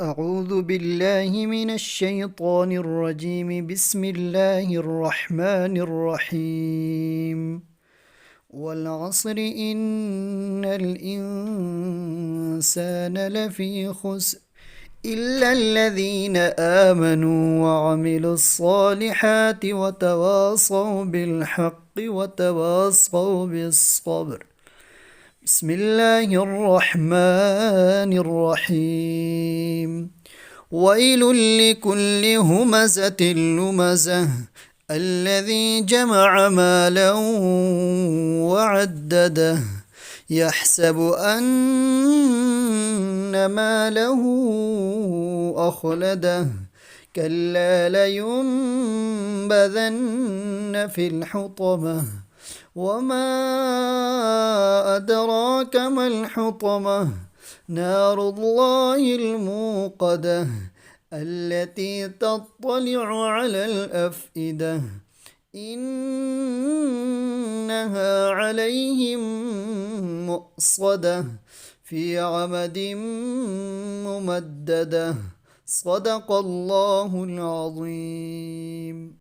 أعوذ بالله من الشيطان الرجيم. بسم الله الرحمن الرحيم. والعصر إن الإنسان لفي خسر إلا الذين آمنوا وعملوا الصالحات وتواصوا بالحق وتواصوا بالصبر. بسم الله الرحمن الرحيم. ويل لكل همزة لمزة الذي جمع مالا وعدده يحسب أن ماله أخلده كلا لينبذن في الحطمة وما أدراك ما الحطمة نار الله الموقدة التي تطلع على الأفئدة إنها عليهم مؤصدة في عمد ممددة. صدق الله العظيم.